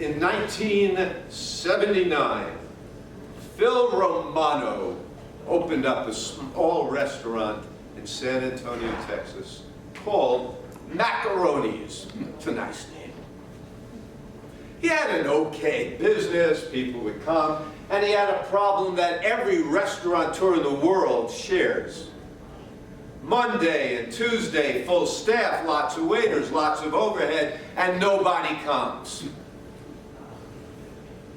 In 1979, Phil Romano opened up a small restaurant in San Antonio, Texas, called Macaroni's. It's a nice name. He had an okay business, people would come, and he had a problem that every restaurateur in the world shares. Monday and Tuesday, full staff, lots of waiters, lots of overhead, and nobody comes.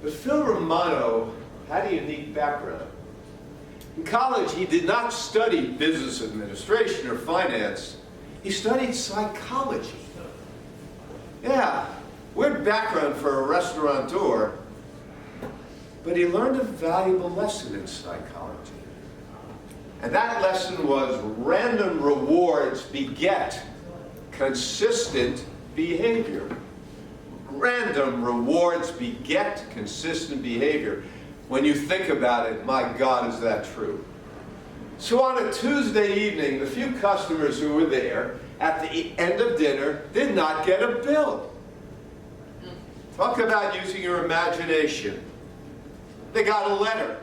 But Phil Romano had a unique background. In college, he did not study business administration or finance. He studied psychology. Yeah, weird background for a restaurateur, but he learned a valuable lesson in psychology. And that lesson was random rewards beget consistent behavior. Random rewards beget consistent behavior. When you think about it, my God, is that true? So on a Tuesday evening, the few customers who were there at the end of dinner did not get a bill. Talk about using your imagination. They got a letter.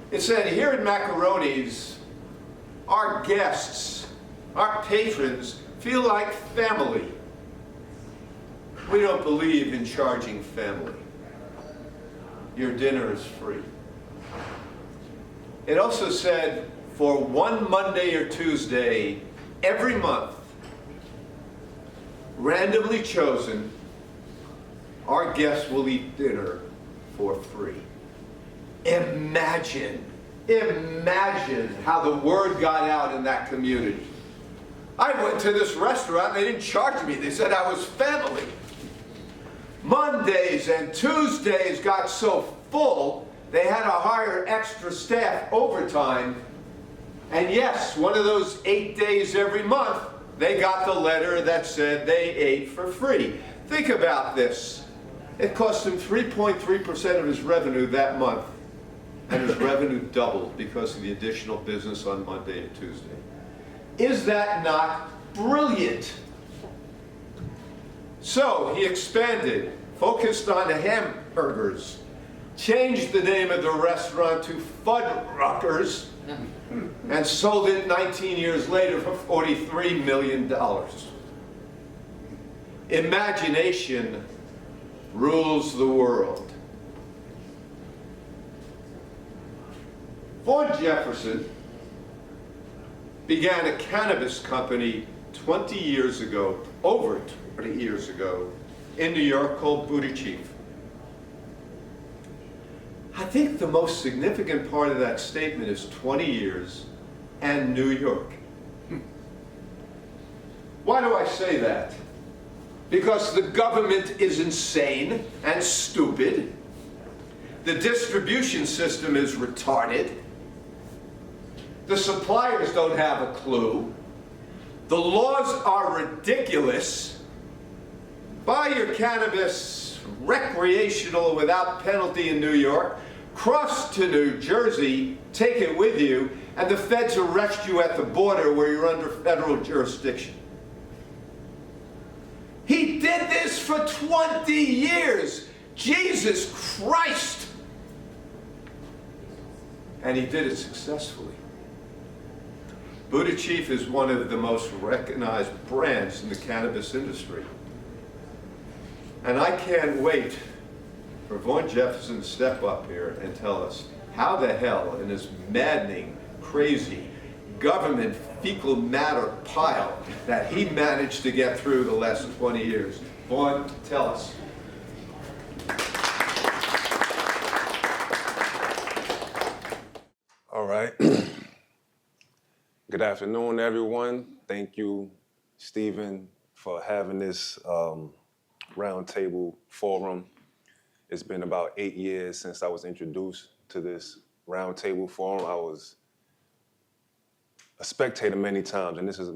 It said, here at Macaroni's, our guests, our patrons feel like family. We don't believe in charging family. Your dinner is free. It also said, for one Monday or Tuesday every month, randomly chosen, our guests will eat dinner for free. Imagine how the word got out in that community. I went to this restaurant, they didn't charge me, they said I was family. Mondays and Tuesdays got so full, they had to hire extra staff overtime. And yes, one of those 8 days every month, they got the letter that said they ate for free. Think about this. It cost him 3.3% of his revenue that month. And his revenue doubled because of the additional business on Monday and Tuesday. Is that not brilliant? So he expanded, focused on hamburgers, changed the name of the restaurant to Fuddruckers, and sold it 19 years later for $43 million. Imagination rules the world. Ford Jefferson began a cannabis company 20 years ago, over 20 years ago, in New York called BuddhaChief. I think the most significant part of that statement is 20 years and New York. Why do I say that? Because the government is insane and stupid. The distribution system is retarded. The suppliers don't have a clue. The laws are ridiculous. Buy your cannabis recreational without penalty in New York, cross to New Jersey, take it with you, and the feds arrest you at the border where you're under federal jurisdiction. He did this for 20 years. Jesus Christ! And he did it successfully. BuddhaChief is one of the most recognized brands in the cannabis industry. And I can't wait for Vaughn Jefferson to step up here and tell us how the hell in this maddening, crazy, government fecal matter pile that he managed to get through the last 20 years. Vaughn, tell us. All right. Good afternoon, everyone. Thank you, Stephen, for having this roundtable forum. It's been about 8 years since I was introduced to this roundtable forum. I was a spectator many times, and this is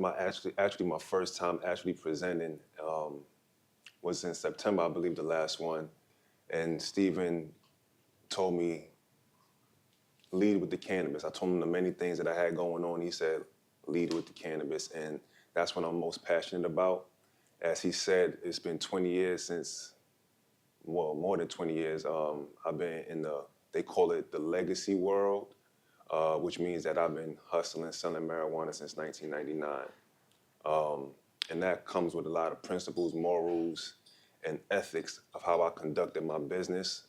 actually my first time actually presenting. Was in September, I believe, the last one. And Stephen told me, lead with the cannabis. I told him the many things that I had going on. He said, lead with the cannabis. And that's what I'm most passionate about. As he said, it's been 20 years since well, more than 20 years, I've been in they call it the legacy world, which means that I've been hustling, selling marijuana since 1999. And that comes with a lot of principles, morals, and ethics of how I conducted my business,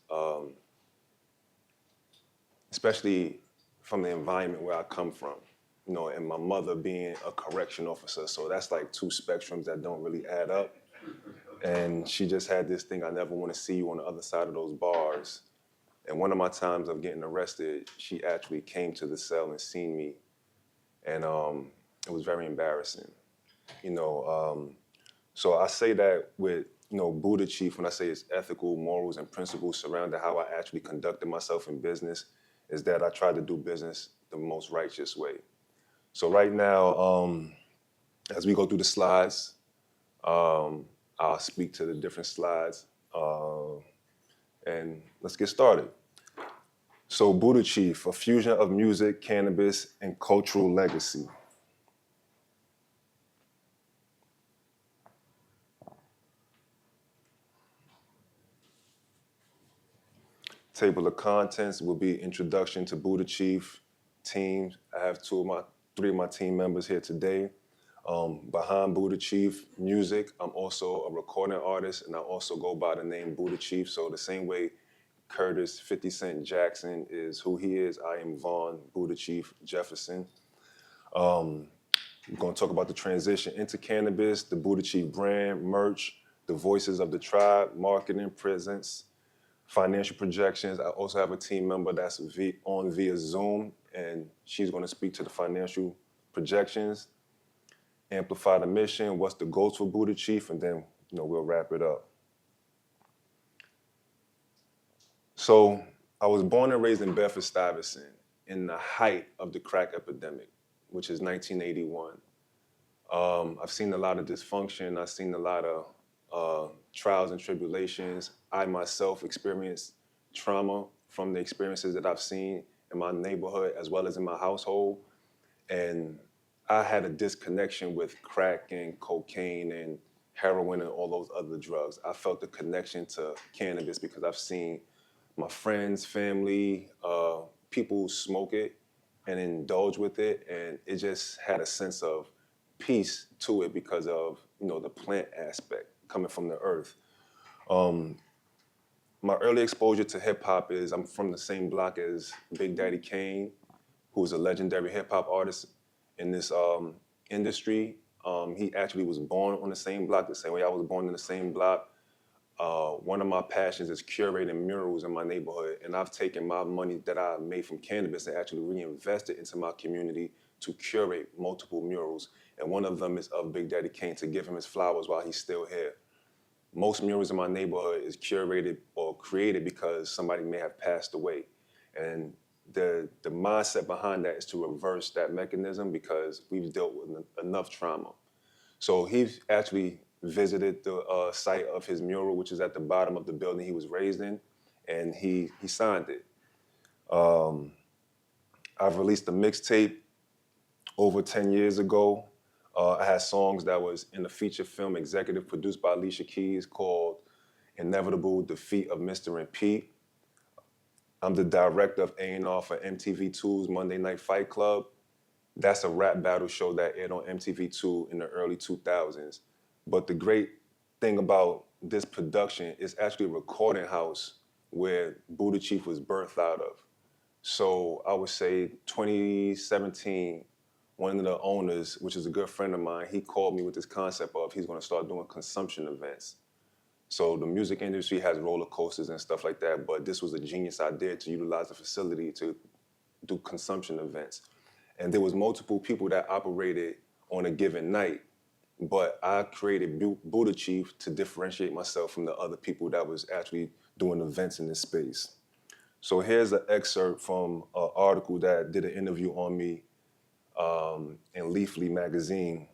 especially from the environment where I come from. And my mother being a correction officer, so that's like two spectrums that don't really add up. And she just had this thing, I never want to see you on the other side of those bars. And one of my times of getting arrested, she actually came to the cell and seen me. And it was very embarrassing. So I say that with, BuddhaChief, when I say it's ethical, morals, and principles surrounding how I actually conducted myself in business, is that I try to do business the most righteous way. So right now, as we go through the slides, I'll speak to the different slides, and let's get started. So BuddhaChief, a fusion of music, cannabis, and cultural legacy. Table of contents will be introduction to BuddhaChief team. I have three of my team members here today. Behind BuddhaChief music, I'm also a recording artist, and I also go by the name BuddhaChief. So the same way Curtis 50 Cent Jackson is who he is, I am Vaughn BuddhaChief Jefferson. We're going to talk about the transition into cannabis, the BuddhaChief brand, merch, the voices of the tribe, marketing, presence, financial projections. I also have a team member that's on via Zoom, and she's going to speak to the financial projections, amplify the mission, what's the goals for BuddhaChief, and then we'll wrap it up. So I was born and raised in Bedford-Stuyvesant in the height of the crack epidemic, which is 1981. I've seen a lot of dysfunction. I've seen a lot of trials and tribulations. I myself experienced trauma from the experiences that I've seen in my neighborhood as well as in my household. And I had a disconnection with crack and cocaine and heroin and all those other drugs. I felt the connection to cannabis because I've seen my friends, family, people smoke it and indulge with it. And it just had a sense of peace to it because of, the plant aspect coming from the earth. My early exposure to hip hop is I'm from the same block as Big Daddy Kane, who's a legendary hip hop artist in this industry. He actually was born on the same block, the same way I was born in the same block. One of my passions is curating murals in my neighborhood, and I've taken my money that I made from cannabis and actually reinvested into my community to curate multiple murals. And one of them is of Big Daddy Kane to give him his flowers while he's still here. Most murals in my neighborhood is curated or created because somebody may have passed away. And the mindset behind that is to reverse that mechanism because we've dealt with enough trauma. So he's actually visited the site of his mural, which is at the bottom of the building he was raised in, and he signed it. I've released a mixtape over 10 years ago. I had songs that was in a feature film executive produced by Alicia Keys called Inevitable Defeat of Mr. and Pete. I'm the director of A&R for MTV2's Monday Night Fight Club. That's a rap battle show that aired on MTV2 in the early 2000s. But the great thing about this production is actually a recording house where BuddhaChief was birthed out of. So I would say 2017, one of the owners, which is a good friend of mine, he called me with this concept of he's going to start doing consumption events. So the music industry has roller coasters and stuff like that, but this was a genius idea to utilize the facility to do consumption events. And there was multiple people that operated on a given night, but I created BuddhaChief to differentiate myself from the other people that was actually doing events in this space. So here's an excerpt from an article that did an interview on me in Leafly magazine.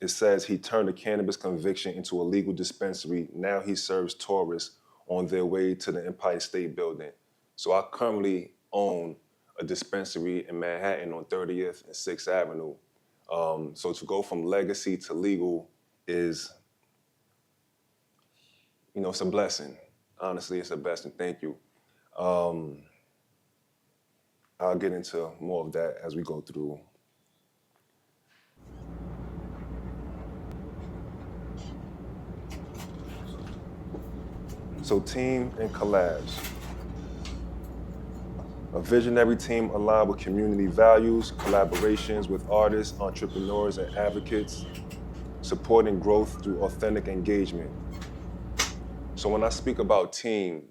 It says he turned a cannabis conviction into a legal dispensary. Now he serves tourists on their way to the Empire State Building. So I currently own a dispensary in Manhattan on 30th and 6th Avenue. So to go from legacy to legal is, it's a blessing. Honestly, it's the best, and thank you. I'll get into more of that as we go through. So team and collabs. A visionary team aligned with community values, collaborations with artists, entrepreneurs, and advocates, supporting growth through authentic engagement. So when I speak about team,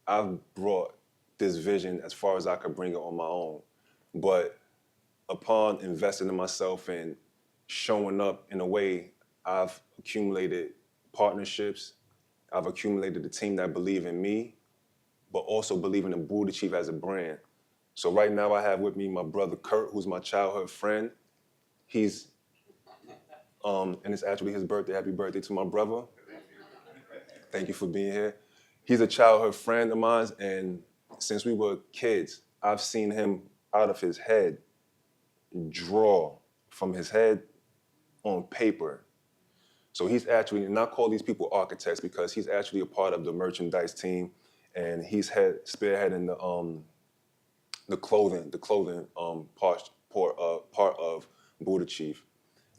I've brought this vision as far as I could bring it on my own. But upon investing in myself and showing up in a way, I've accumulated partnerships. I've accumulated a team that believe in me, but also believing in BuddhaChief as a brand. So right now I have with me my brother Kurt, who's my childhood friend. He's, and it's actually his birthday. Happy birthday to my brother. Thank you for being here. He's a childhood friend of mine, and since we were kids, I've seen him out of his head draw from his head on paper. So he's actually, and I call these people architects because he's actually a part of the merchandise team, and he's spearheading the clothing part of BuddhaChief.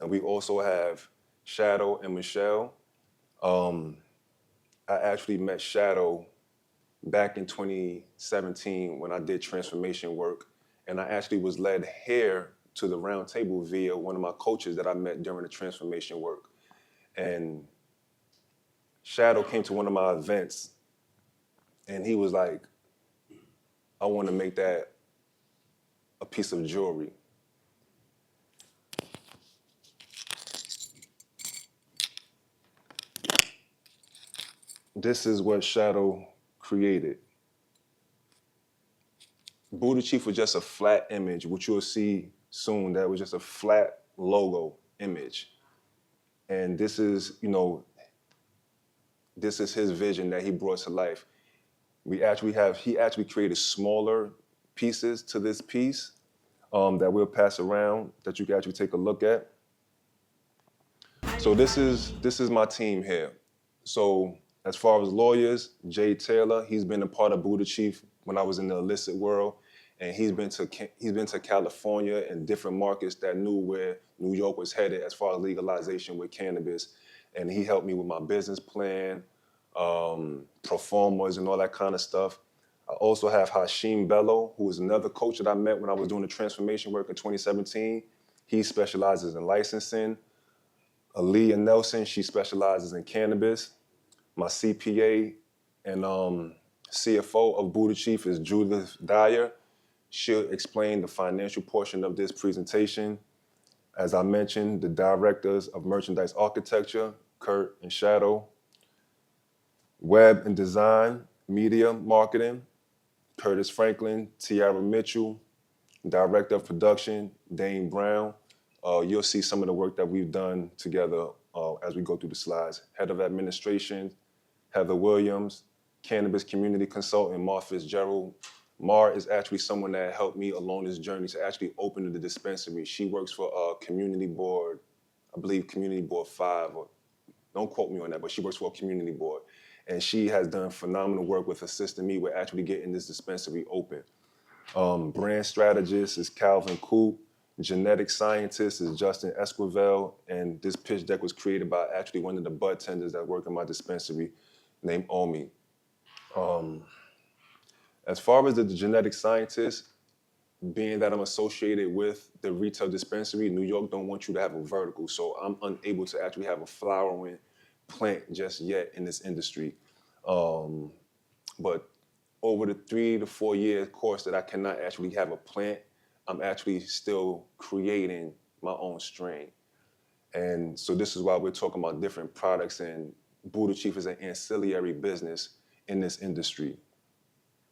And we also have Shadow and Michelle. I actually met Shadow back in 2017 when I did transformation work, and I actually was led here to the round table via one of my coaches that I met during the transformation work. And Shadow came to one of my events, and he was like, I want to make that a piece of jewelry. This is what Shadow created. BuddhaChief was just a flat image, which you'll see soon. That was just a flat logo image. And this is, this is his vision that he brought to life. He actually created smaller pieces to this piece that we'll pass around that you can actually take a look at. So this is my team here. So as far as lawyers, Jay Taylor, he's been a part of BuddhaChief when I was in the illicit world, and he's been to California and different markets that knew where New York was headed as far as legalization with cannabis, and he helped me with my business plan, performers, and all that kind of stuff. I also have Hashim Bello, who is another coach that I met when I was doing the transformation work in 2017. He specializes in licensing. Aaliyah Nelson, she specializes in cannabis. My CPA and CFO of BuddhaChief is Judith Dyer. She'll explain the financial portion of this presentation. As I mentioned, the directors of merchandise architecture, Kurt and Shadow. Web and design, media, marketing, Curtis Franklin, Tiara Mitchell. Director of production, Dane Brown. You'll see some of the work that we've done together as we go through the slides. Head of administration, Heather Williams. Cannabis community consultant, Mar Fitzgerald. Mar is actually someone that helped me along this journey to actually open the dispensary. She works for community board, I believe community board 5, or don't quote me on that, but she works for a community board. And she has done phenomenal work with assisting me with actually getting this dispensary open. Brand strategist is Calvin Coop. Genetic scientist is Justin Esquivel. And this pitch deck was created by actually one of the bud tenders that work in my dispensary named Omi. As far as the genetic scientist, being that I'm associated with the retail dispensary, New York don't want you to have a vertical. So I'm unable to actually have a flowering plant just yet in this industry. But over the 3 to 4 year course that I cannot actually have a plant, I'm actually still creating my own strain. And so this is why we're talking about different products, and BuddhaChief is an ancillary business in this industry.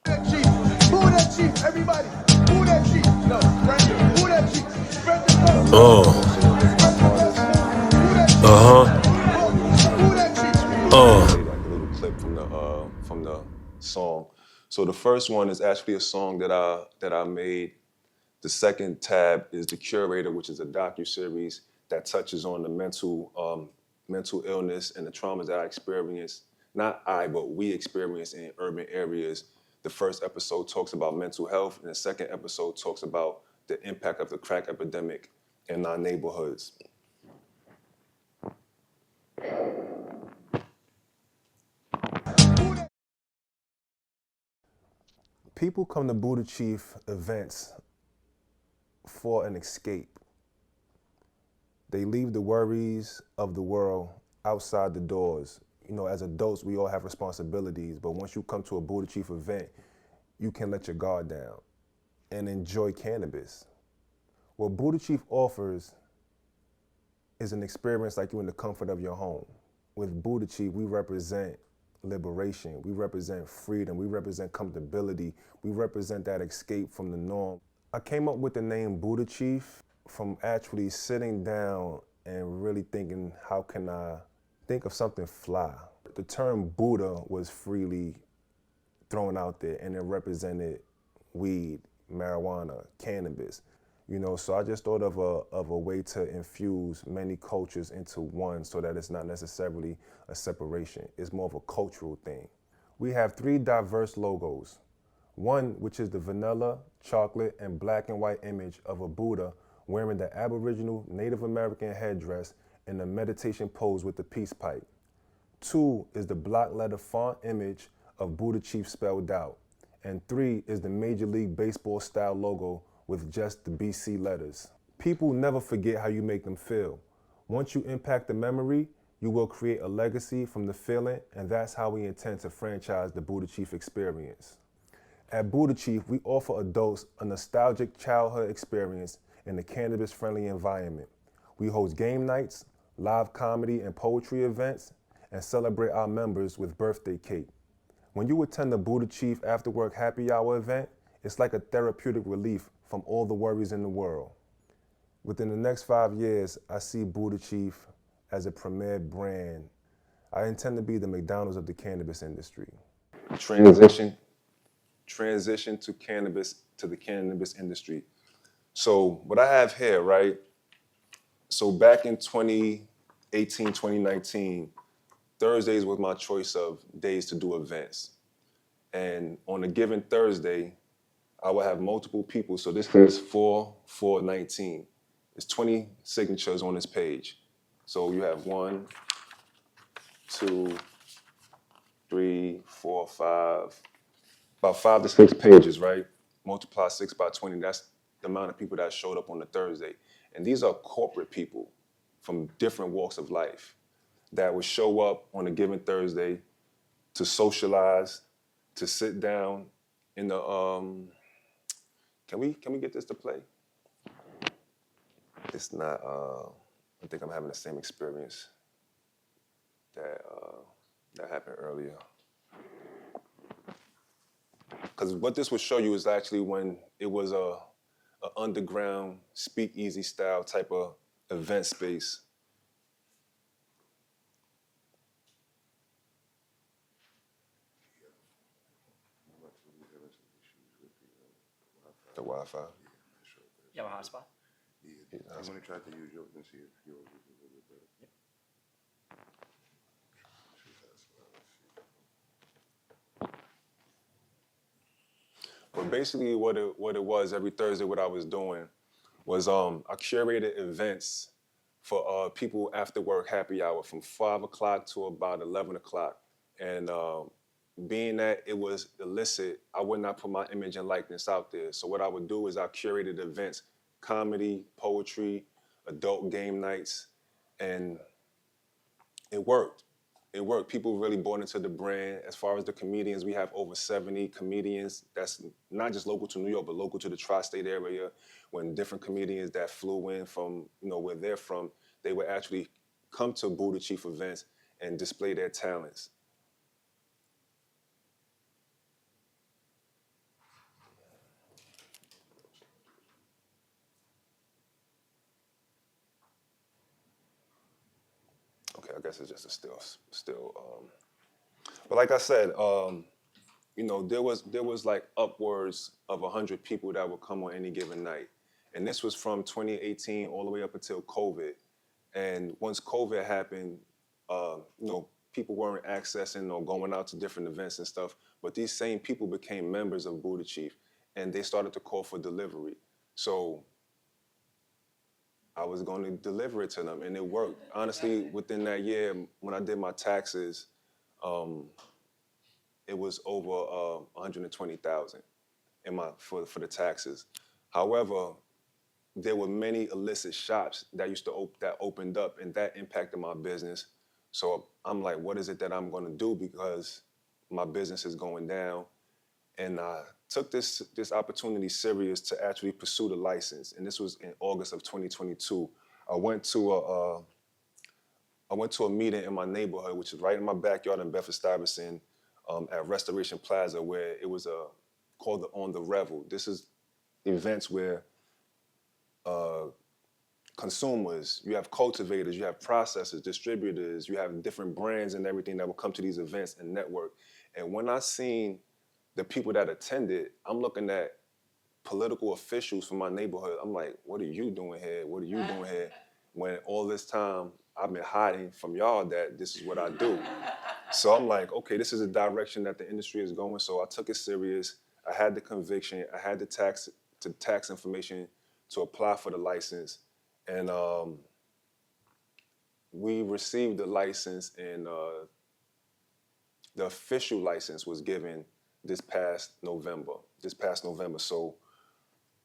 BuddhaChief, everybody. BuddhaChief. No, Brandon. BuddhaChief. Spread the love. Play like a little clip from the song. So the first one is actually a song that I made. The second tab is The Curator, which is a docuseries that touches on the mental illness and the traumas that I experienced not I, but we experience in urban areas. The first episode talks about mental health, and the second episode talks about the impact of the crack epidemic in our neighborhoods. People come to BuddhaChief events for an escape. They leave the worries of the world outside the doors. You know, as adults, we all have responsibilities, but once you come to a BuddhaChief event, you can let your guard down and enjoy cannabis. What BuddhaChief offers is an experience like you in the comfort of your home. With BuddhaChief, we represent liberation, we represent freedom, we represent comfortability, we represent that escape from the norm. I came up with the name BuddhaChief from actually sitting down and really thinking, how can I think of something fly? The term Buddha was freely thrown out there, and it represented weed, marijuana, cannabis. You know, so I just thought of a way to infuse many cultures into one so that it's not necessarily a separation. It's more of a cultural thing. We have 3 diverse logos. One, which is the vanilla, chocolate, and black and white image of a Buddha wearing the Aboriginal Native American headdress in the meditation pose with the peace pipe. 2 is the block letter font image of BuddhaChief spelled out. And 3 is the Major League Baseball style logo with just the BC letters. People never forget how you make them feel. Once you impact the memory, you will create a legacy from the feeling, and that's how we intend to franchise the BuddhaChief experience. At BuddhaChief, we offer adults a nostalgic childhood experience in a cannabis-friendly environment. We host game nights, live comedy and poetry events, and celebrate our members with birthday cake. When you attend the BuddhaChief After Work Happy Hour event, it's like a therapeutic relief from all the worries in the world. Within the next 5 years, I see BuddhaChief as a premier brand. I intend to be the McDonald's of the cannabis industry. Transition to the cannabis industry. So what I have here, right? So back in 2018, 2019, Thursdays was my choice of days to do events. And on a given Thursday, I will have multiple people. So this is 4/4/19. It's 20 signatures on this page. So you have 1, 2, 3, 4, 5, about 5 to 6 pages, right? Multiply 6 by 20. That's the amount of people that showed up on the Thursday. And these are corporate people from different walks of life that would show up on a given Thursday to socialize, to sit down in the can we get this to play? It's not I think I'm having the same experience that happened earlier. Because what this would show you is actually when it was a underground speakeasy style type of event space. The Wi-Fi. You have a hotspot? I'm gonna try to use yours and see if yours is a little bit better. But basically what it was every Thursday, what I was doing was I curated events for people after work happy hour from 5 o'clock to about 11 o'clock. And being that it was illicit, I would not put my image and likeness out there. So what I would do is I curated events, comedy, poetry, adult game nights, and it worked. It worked. People really bought into the brand. As far as the comedians, we have over 70 comedians. That's not just local to New York, but local to the tri-state area. When different comedians that flew in from, where they're from, they would actually come to BuddhaChief events and display their talents. Okay, I guess it's just a still. But like I said, there was like upwards of 100 people that would come on any given night. And this was from 2018 all the way up until COVID. And once COVID happened, people weren't accessing or going out to different events and stuff, but these same people became members of BuddhaChief, and they started to call for delivery. So I was going to deliver it to them, and it worked. Honestly, within that year, when I did my taxes, it was over 120,000 in my for the taxes. However, there were many illicit shops that used to that opened up, and that impacted my business. So I'm like, what is it that I'm going to do, because my business is going down? And I took this opportunity serious to actually pursue the license. And this was in August of 2022. I went to a meeting in my neighborhood, which is right in my backyard in Bedford-Stuyvesant, at Restoration Plaza, where it was called the On the Revel. This is events where consumers, you have cultivators, you have processors, distributors, you have different brands and everything that will come to these events and network. And when I seen the people that attended, I'm looking at political officials from my neighborhood. I'm like, what are you doing here? What are you doing here? When all this time I've been hiding from y'all that this is what I do. So I'm like, okay, this is the direction that the industry is going. So I took it serious. I had the conviction. I had the tax information to apply for the license. And we received the license, and the official license was given this past November. So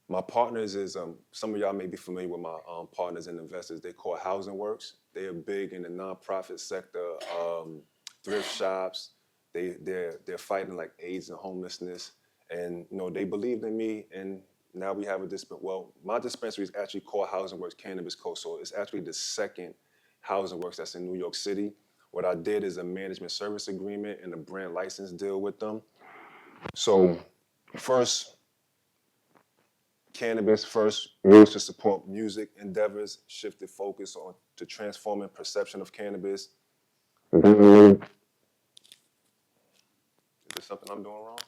my partners is, some of y'all may be familiar with my partners and investors. They call Housing Works. They are big in the nonprofit sector, thrift shops. They're fighting like AIDS and homelessness. And they believed in me, and now we have a dispensary. Well, my dispensary is actually called Housing Works Cannabis Co. So it's actually the second Housing Works that's in New York City. What I did is a management service agreement and a brand license deal with them. So first, cannabis first used to support music endeavors, shifted focus on to transforming perception of cannabis. Is there something I'm doing wrong?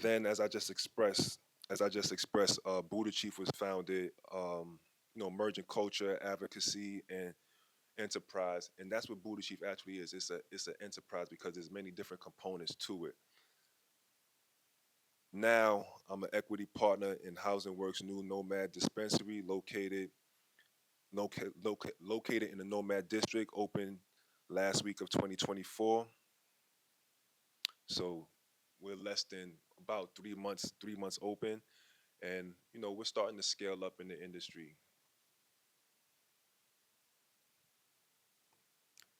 Then, as I just expressed, BuddhaChief was founded, merging culture, advocacy, and enterprise, and that's what BuddhaChief actually is. It's an enterprise because there's many different components to it. Now, I'm an equity partner in Housing Works' new Nomad dispensary, located in the Nomad district, opened last week of 2024. So we're less than about 3 months open, and we're starting to scale up in the industry.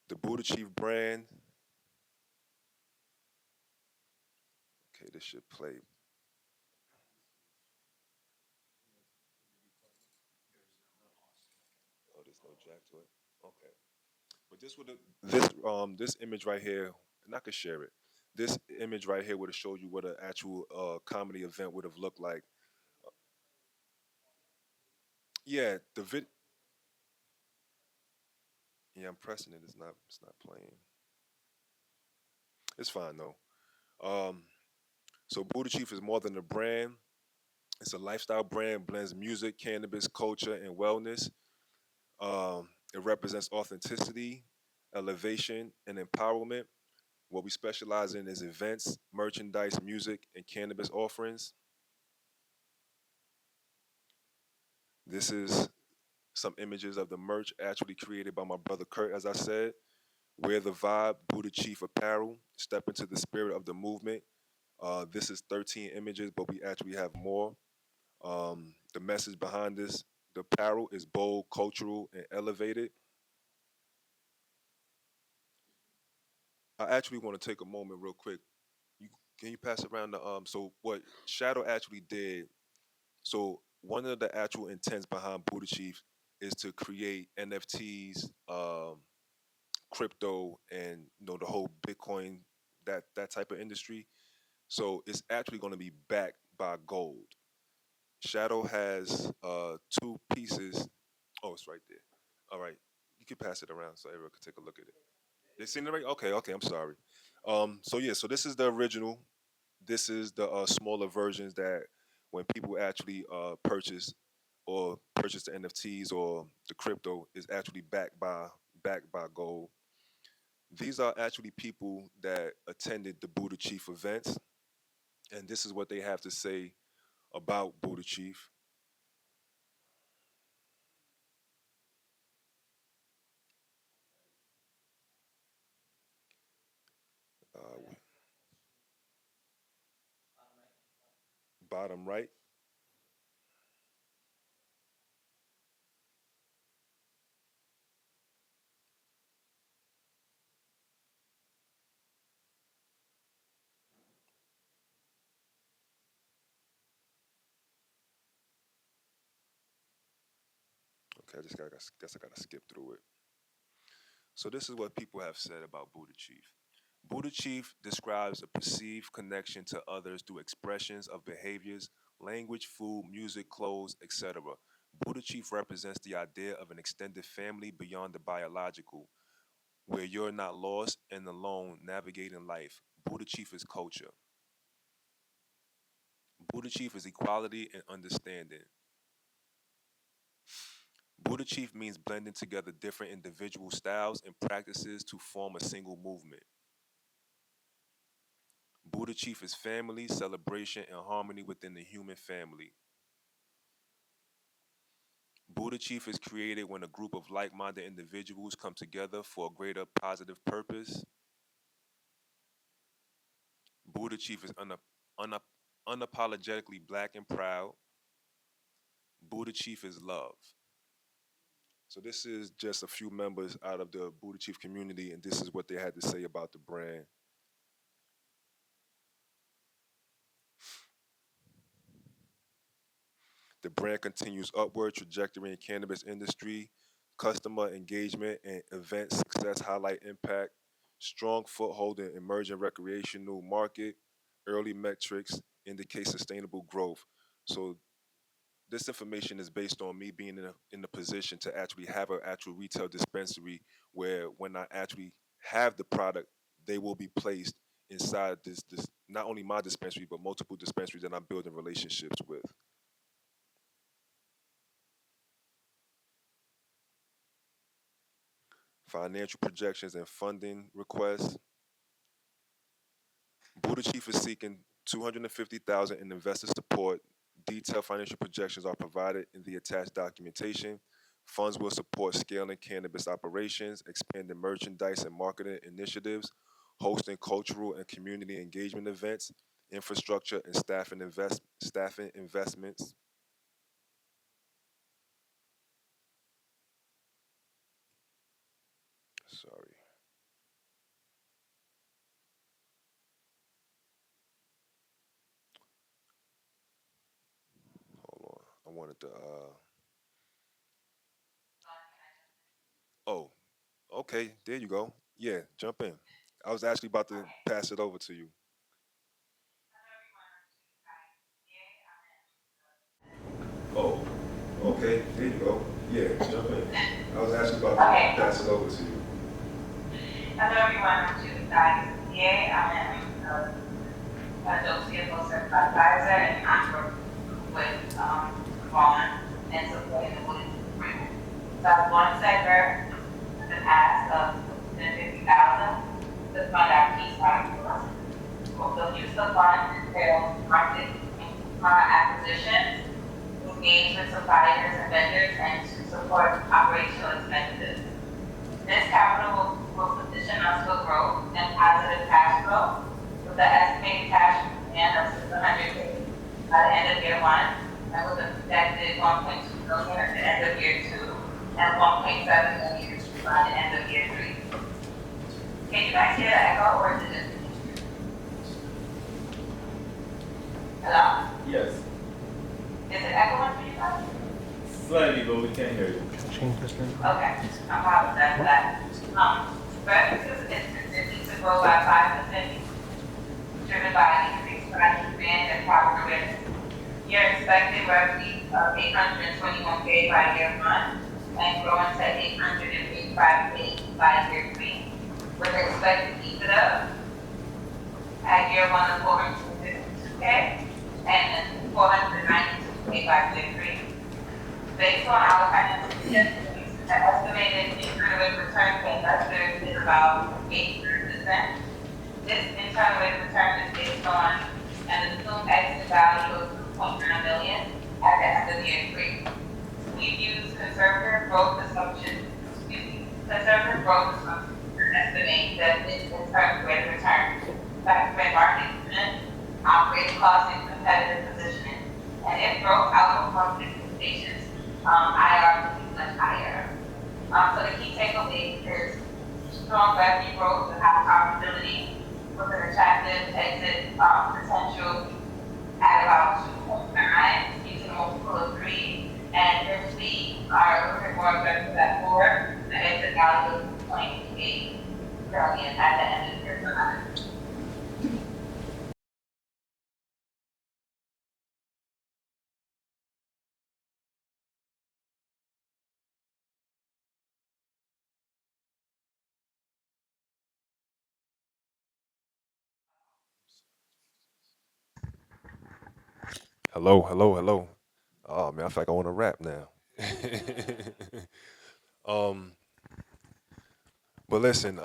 The BuddhaChief brand. Okay, this should play. Oh, there's no jack to it. Okay, but this image right here, and I could share it. This image right here would have showed you what an actual comedy event would have looked like. Yeah, the vid. Yeah, I'm pressing it. It's not playing. It's fine though. Um, so BuddhaChief is more than a brand. It's a lifestyle brand, blends music, cannabis, culture, and wellness. It represents authenticity, elevation, and empowerment. What we specialize in is events, merchandise, music, and cannabis offerings. This is some images of the merch actually created by my brother Kurt, as I said. Wear the vibe, BuddhaChief apparel, step into the spirit of the movement. This is 13 images, but we actually have more. The message behind the apparel is bold, cultural, and elevated. I actually want to take a moment real quick. You, can you pass around so what Shadow actually did, so one of the actual intents behind BuddhaChief is to create NFTs, crypto, and the whole Bitcoin, that type of industry. So it's actually going to be backed by gold. Shadow has two pieces. Oh, it's right there. All right, you can pass it around so everyone can take a look at it. They seen it right? Okay. I'm sorry. So yeah, so this is the original. This is the smaller versions that when people actually purchase the NFTs or the crypto is actually backed by gold. These are actually people that attended the Buddha Chief events, and this is what they have to say about Buddha Chief. Uh, Bottom right. Okay, guess I gotta skip through it. So this is what people have said about Buddha Chief. Buddha Chief describes a perceived connection to others through expressions of behaviors, language, food, music, clothes, etc. Buddha Chief represents the idea of an extended family beyond the biological, where you're not lost and alone navigating life. Buddha Chief is culture. Buddha Chief is equality and understanding. Buddha Chief means blending together different individual styles and practices to form a single movement. Buddha Chief is family, celebration, and harmony within the human family. Buddha Chief is created when a group of like-minded individuals come together for a greater positive purpose. Buddha Chief is unapologetically black and proud. Buddha Chief is love. So this is just a few members out of the Buddha Chief community, and this is what they had to say about the brand. The brand continues upward trajectory in cannabis industry. Customer engagement and event success highlight impact. Strong foothold in emerging recreational market. Early metrics indicate sustainable growth. So this information is based on me being in a position to actually have an actual retail dispensary where when I actually have the product, they will be placed inside this not only my dispensary, but multiple dispensaries that I'm building relationships with. Financial projections and funding requests. Buddha Chief is seeking $250,000 in investor support. Detailed financial projections are provided in the attached documentation. Funds will support scaling cannabis operations, expanding merchandise and marketing initiatives, hosting cultural and community engagement events, infrastructure and staffing investments. Sorry. Hold on. I wanted to oh, okay, there you go. Yeah, jump in. I was actually about to pass it over to you. Oh, okay, there you go. Yeah, jump in. I was actually about to pass it over to you. Hello everyone, I'm Julie Dykes. I'm an associate certified advisor and I work with Vaughn and supporting the Buddhist movement. So I have one sector the ask of $50,000 to fund our peace project. The use of funds entails market acquisitions, engage with suppliers and vendors, and to support operational expenses. This capital will position us for growth and positive cash flow with an estimated cash demand of $600K by the end of year one, and with a projected $1.2 million at the end of year two, and $1.7 million by the end of year three. Can you guys hear the echo, or is it just me? Hello? Yes, Is it echoing for you guys? slightly, but we can't hear you. Okay, I apologize for that. Revenues is projected to grow by 5%, driven by increased product demand and product awareness. Your expected revenue of $821K by year one and growing to $885K by year three, with expected EBITDA at year one of $452K and $490 made by Big Three. Based on our financial projections, the estimated internal rate of return to investors is about 83%. This internal rate of return is based on an assumed exit value of $2.9 million at the end of year 3. We've used conservative growth assumptions to estimate that this internal rate of return, backed by market sentiment, operating costs, and competitive positioning. And if growth outperforms expectations, IR will be much higher. So the key takeaway is strong revenue growth with high profitability with an attractive exit potential at about 2.9 using a multiple of 3. And if we are a little bit more aggressive at 4, the exit value is 0.8 billion at the end of year 5. Hello, hello, hello. Oh man, I feel like I want to rap now. um, but listen,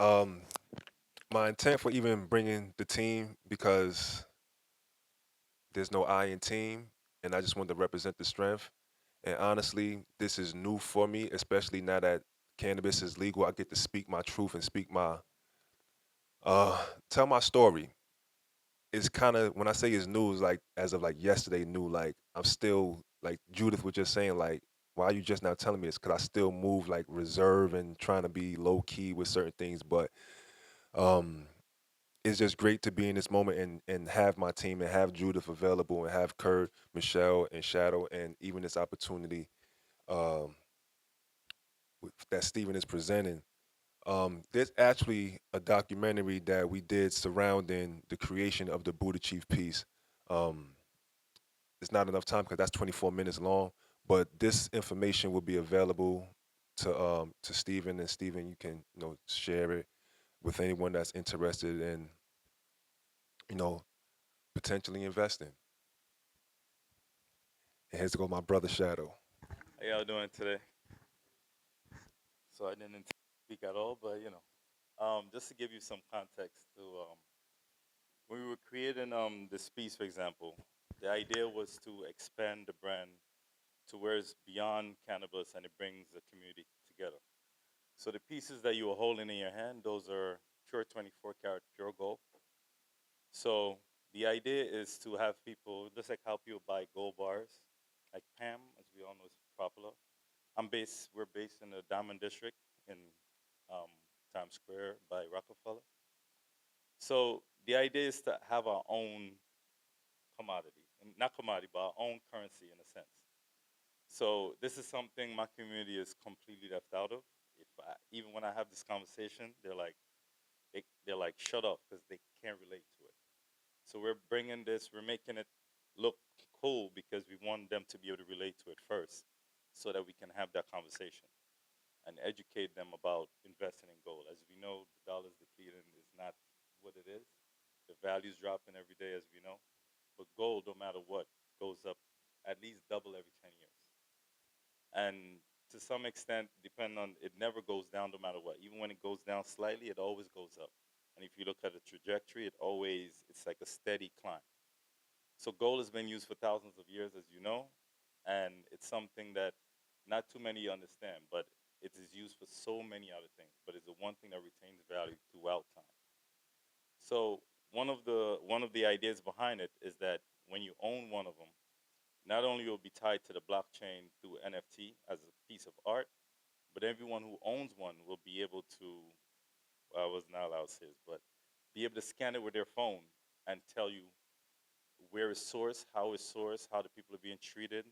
my intent for even bringing the team because there's no I in team, and I just wanted to represent the strength. And honestly, this is new for me, especially now that cannabis is legal. I get to speak my truth and speak my tell my story. It's kind of when I say it's new, it's like as of like yesterday new. Like I'm still like Judith was just saying like, why are you just now telling me this? Because I still move like reserve and trying to be low key with certain things. But um, it's just great to be in this moment and have my team and have Judith available and have Kurt, Michelle, and Shadow, and even this opportunity um, that Stephen is presenting. There's actually a documentary that we did surrounding the creation of the Buddha Chief piece. Um, it's not enough time because that's 24 minutes long, but this information will be available to Stephen, and Stephen, you can share it with anyone that's interested in you know potentially investing. And here's to go my brother Shadow. How y'all doing today? So I didn't speak at all, but just to give you some context to when we were creating this piece, for example, the idea was to expand the brand to where it's beyond cannabis and it brings the community together. So the pieces that you are holding in your hand, those are pure 24 karat pure gold. So the idea is to have people, just like how people buy gold bars, like Pam, as we all know, is popular. We're based in the Diamond District in um, Times Square by Rockefeller. So the idea is to have our own commodity, and not commodity, but our own currency in a sense. So this is something my community is completely left out of. Even when I have this conversation, they're like shut up because they can't relate to it. So we're bringing this, we're making it look cool because we want them to be able to relate to it first, so that we can have that conversation and educate them about investing in gold. As we know, the dollar's depleting is not what it is. The value's dropping every day, as we know. But gold, no matter what, goes up at least double every 10 years. And to some extent, depending on, it never goes down no matter what. Even when it goes down slightly, it always goes up. And if you look at the trajectory, it's like a steady climb. So gold has been used for thousands of years, as you know, and it's something that not too many understand, but it is used for so many other things, but it's the one thing that retains value throughout time. So one of the ideas behind it is that when you own one of them, not only will be tied to the blockchain through NFT as a piece of art, but everyone who owns one will be able to, well, I was not allowed to say this, but be able to scan it with their phone and tell you where it's sourced, how the people are being treated,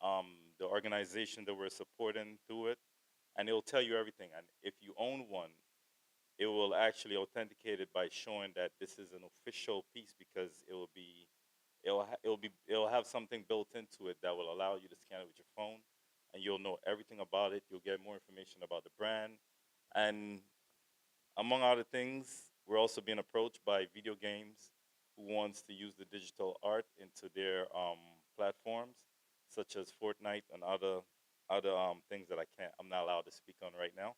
the organization that we're supporting through it, and it will tell you everything. And if you own one, it will actually authenticate it by showing that this is an official piece because it'll have something built into it that will allow you to scan it with your phone, and you'll know everything about it. You'll get more information about the brand, and among other things, we're also being approached by video games who wants to use the digital art into their platforms. such as Fortnite and other things that I'm not allowed to speak on right now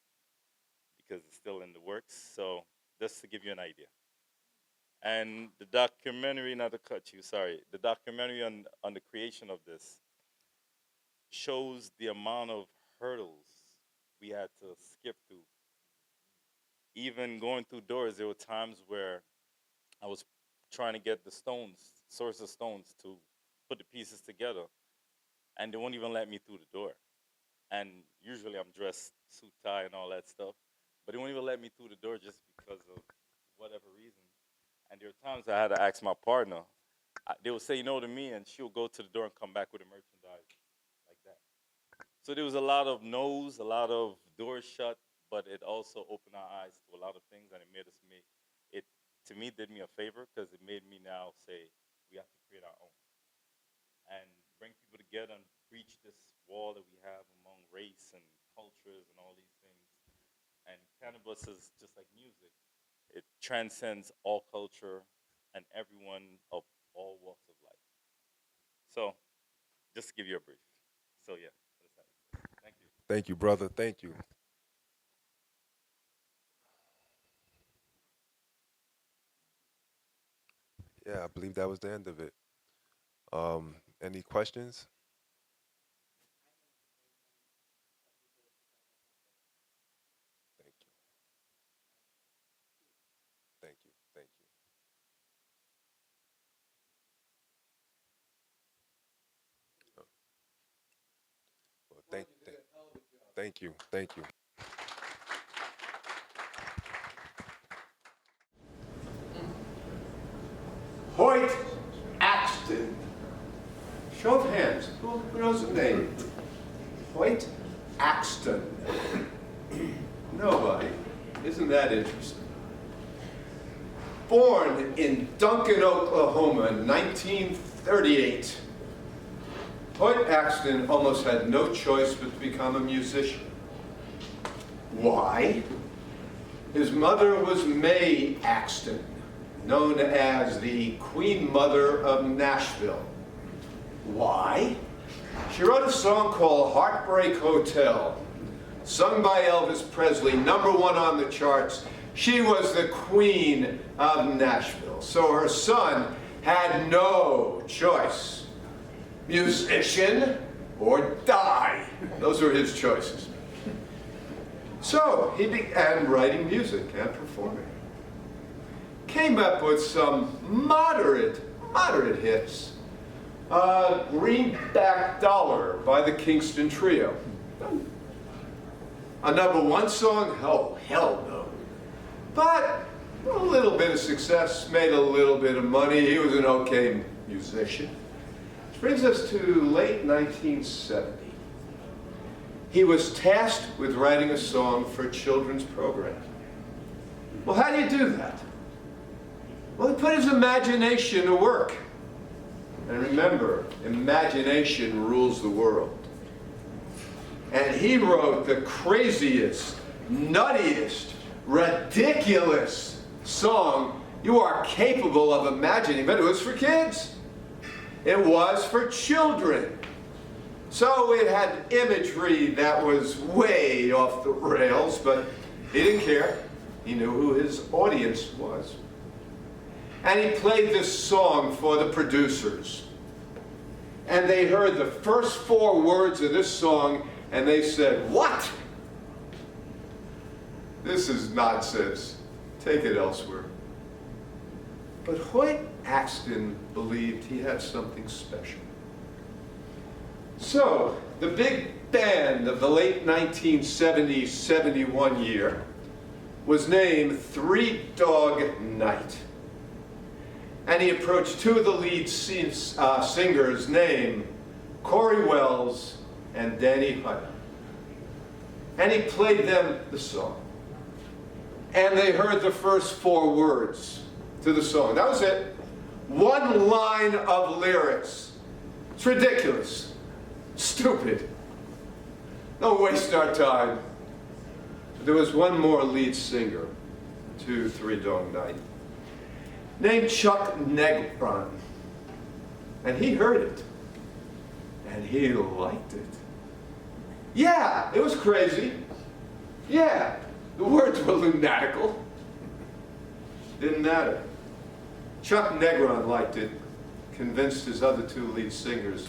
because it's still in the works. So just to give you an idea. And the documentary, not to cut you, sorry, the documentary on the creation of this shows the amount of hurdles we had to skip through. Even going through doors, there were times where I was trying to get the source of stones to put the pieces together, and they won't even let me through the door. And usually I'm dressed suit, tie, and all that stuff, but they won't even let me through the door just because of whatever reason. And there were times I had to ask my partner. They would say no to me, and she would go to the door and come back with the merchandise like that. So there was a lot of no's, a lot of doors shut, but it also opened our eyes to a lot of things, and it made us to me, did me a favor because it made me now say we have to create our own and bring people together and breach this wall that we have among race and cultures and all these things. And cannabis is just like music. It transcends all culture and everyone of all walks of life. So, just to give you a brief. So yeah, that's that. Thank you. Thank you, brother. Thank you. Yeah, I believe that was the end of it. Any questions? Thank you. Thank you. Thank you. Well, thank you. Thank you. Hoyt Axton. Show of hands. Who knows the name? Hoyt Axton. Nobody. Isn't that interesting? Born in Duncan, Oklahoma in 1938, Hoyt Axton almost had no choice but to become a musician. Why? His mother was Mae Axton, known as the Queen Mother of Nashville. Why? She wrote a song called Heartbreak Hotel, sung by Elvis Presley, #1 on the charts. She was the Queen of Nashville, so her son had no choice. Musician or die. Those were his choices. So he began writing music and performing. Came up with some moderate hits. Greenback Dollar by the Kingston Trio. A '1 song? Oh, hell no. But a little bit of success, made a little bit of money. He was an okay musician. Which brings us to late 1970. He was tasked with writing a song for a children's program. Well, how do you do that? Well, he put his imagination to work. And remember, imagination rules the world. And he wrote the craziest, nuttiest, ridiculous song you are capable of imagining, but it was for kids. It was for children. So it had imagery that was way off the rails, but he didn't care. He knew who his audience was. And he played this song for the producers. And they heard the first 4 words of this song, and they said, "What? This is nonsense. Take it elsewhere." But Hoyt Axton believed he had something special. So, the big band of the late 1970s, 71 year was named Three Dog Night. And he approached 2 of the lead singers named Corey Wells and Danny Hutt. And he played them the song. And they heard the first 4 words to the song. That was it. 1 line of lyrics. It's ridiculous. Stupid. Don't waste our time. But there was one more lead singer to Three Dog Night, named Chuck Negron. And he heard it. And he liked it. Yeah, it was crazy. Yeah, the words were lunatical. Didn't matter. Chuck Negron liked it, convinced his other two lead singers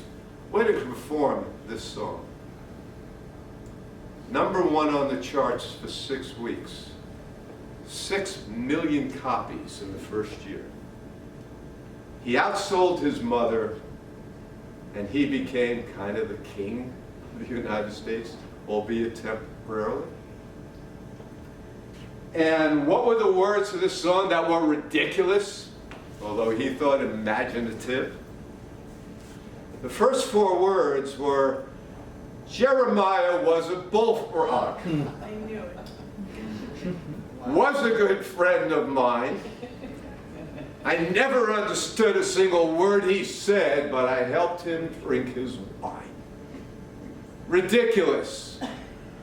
where to perform this song. #1 on the charts for 6 weeks. 6 million copies in the first year. He outsold his mother, and he became kind of the king of the United States, albeit temporarily. And what were the words of this song that were ridiculous, although he thought imaginative? The first 4 words were, Jeremiah was a bullfrog. I knew it. Was a good friend of mine. I never understood a single word he said, but I helped him drink his wine. Ridiculous,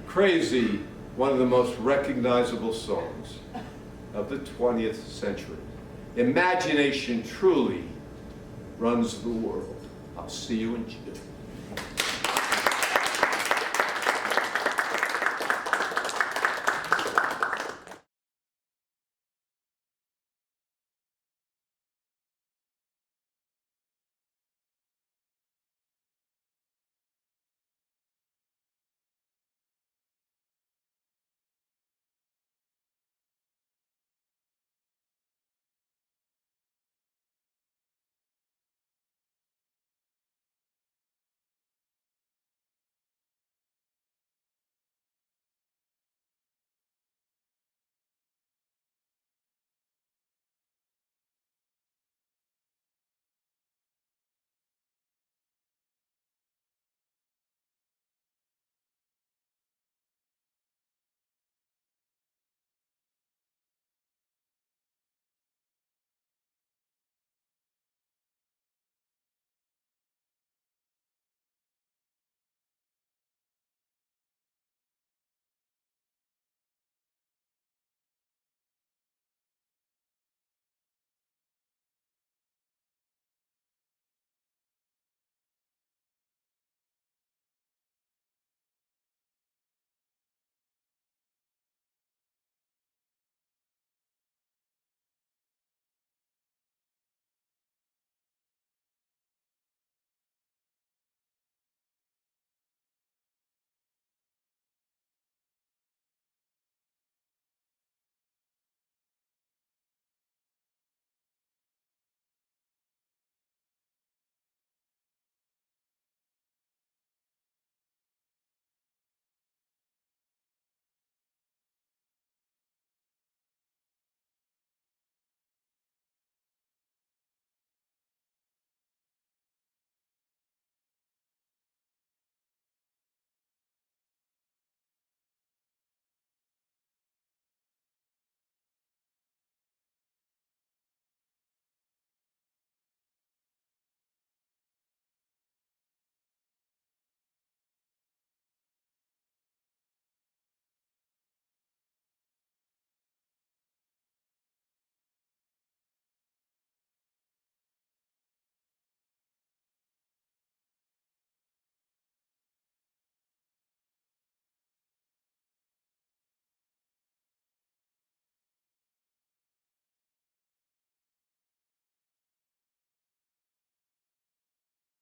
crazy, one of the most recognizable songs of the 20th century. Imagination truly runs the world. I'll see you in June.